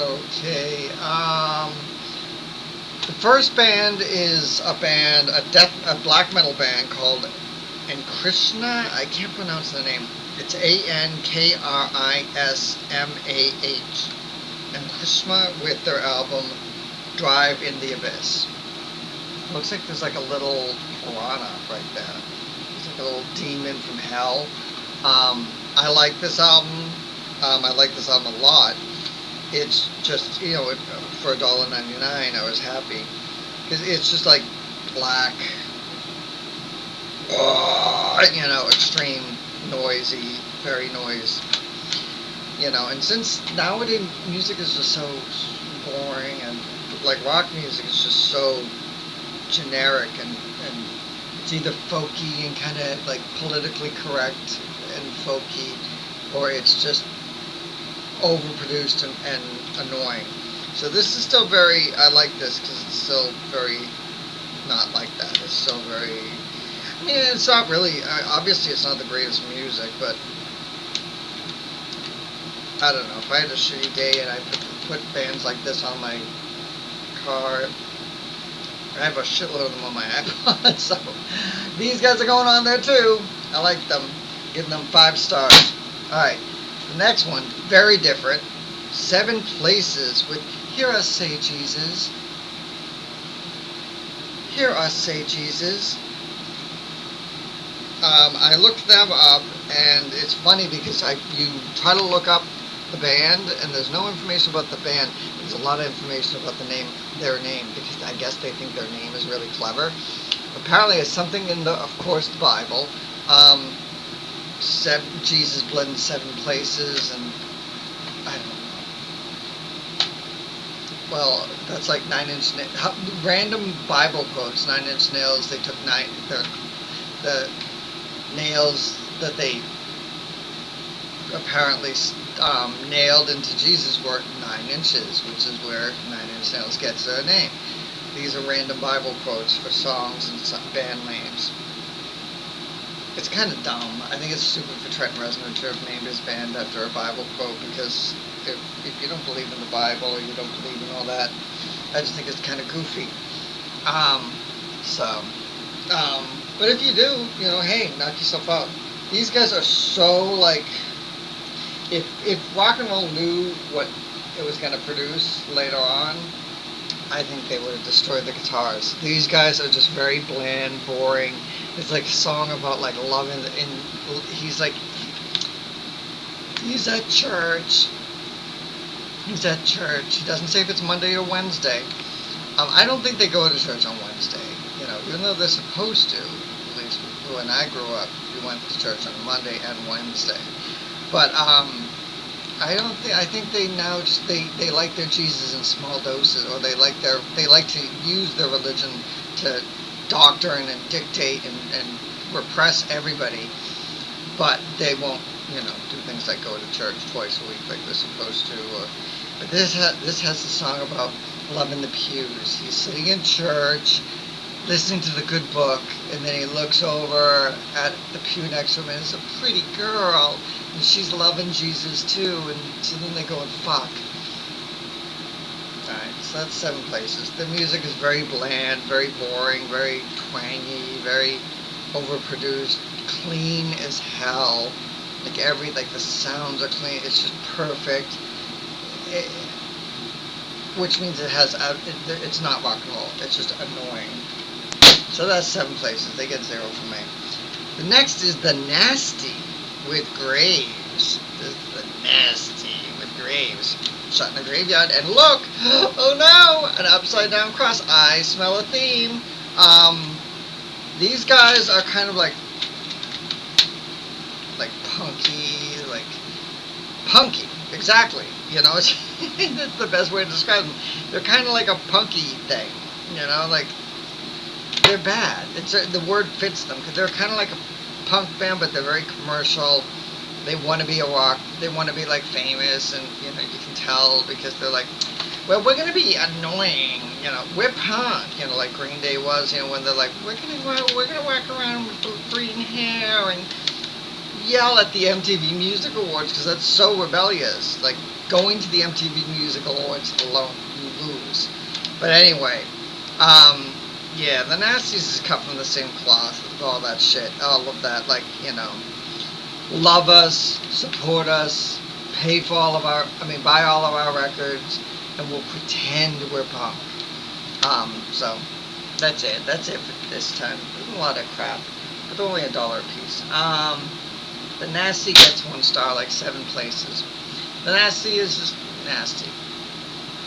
Okay. The first band is a black metal band called Krishna. I can't pronounce the name. It's Ankrismah. And Krishna with their album Drive in the Abyss. Looks like there's like a little piranha right there. It's like a little demon from hell. I like this album. I like this album a lot. It's just, for $1.99, I was happy. Because it's just like black, extreme, noisy, very noise. And since nowadays music is just so boring, and like rock music is just so generic, and it's either folky and kind of like politically correct and folky, or it's just overproduced and annoying. So this is still I like this because it's still very not like that. It's still very, it's not really, obviously it's not the greatest music, but I don't know, if I had a shitty day and I put bands like this on my car, I have a shitload of them on my iPod, so these guys are going on there too. I like them, giving them 5 stars. Alright, the next one, very different. 7 Places with Hear Us Say Jesus. Hear Us Say Jesus. I looked them up, and it's funny because you try to look up the band, and there's no information about the band. There's a lot of information about their name, because I guess they think their name is really clever. Apparently, it's something in of course, the Bible. Jesus bled in 7 places, and I don't know. Well, that's like 9 Inch Nails. Random Bible quotes. 9 Inch Nails. They took the nails that they apparently nailed into Jesus were 9 inches, which is where 9 Inch Nails gets their name. These are random Bible quotes for songs and band names. It's kind of dumb. I think it's stupid for Trent Reznor to have named his band after a Bible quote, because if you don't believe in the Bible, or you don't believe in all that, I just think it's kind of goofy. But if you do, hey, knock yourself out. These guys are so like, if rock and roll knew what it was going to produce later on, I think they would have destroyed the guitars. These guys are just very bland, boring. It's like a song about like love, and he's at church. He's at church. He doesn't say if it's Monday or Wednesday. I don't think they go to church on Wednesday. Even though they're supposed to. At least when I grew up, we went to church on Monday and Wednesday. But I think they now just they like their Jesus in small doses, or they like to use their religion to doctrine and dictate and repress everybody, but they won't do things like go to church twice a week like they're supposed to. But this has a song about love in the pews. He's sitting in church, listening to the good book, and then he looks over at the pew next to him, and it's a pretty girl, and she's loving Jesus too, and so then they go and fuck. Alright, so that's 7 Places. The music is very bland, very boring, very twangy, very overproduced, clean as hell. Like the sounds are clean. It's just perfect. Which means it's not rock and roll. It's just annoying. So that's 7 Places. They get 0 from me. The next is The Nasty with Graves. This is The Nasty with Graves. Shot in a graveyard, and look! Oh no! An upside down cross. I smell a theme. These guys are kind of like punky, exactly. It's the best way to describe them. They're kind of like a punky thing, like they're bad. The word fits them, because they're kind of like a punk band, but they're very commercial. They want to be a rock. They want to be like famous, and you can tell because they're like, well, we're gonna be annoying. We're punk. Like Green Day was. When they're like, we're gonna walk around with braiding hair, and yell at the MTV Music Awards because that's so rebellious. Like, going to the MTV Music Awards alone, you lose. But anyway, um, yeah, the Nasties is cut from the same cloth with all that shit. All of that, like, love us, support us, pay for all of our, buy all of our records, and we'll pretend we're punk. So that's it. That's it for this time. There's a lot of crap, but they're only $1 a piece. The Nasty gets 1 star, like 7 places. The Nasty is just nasty.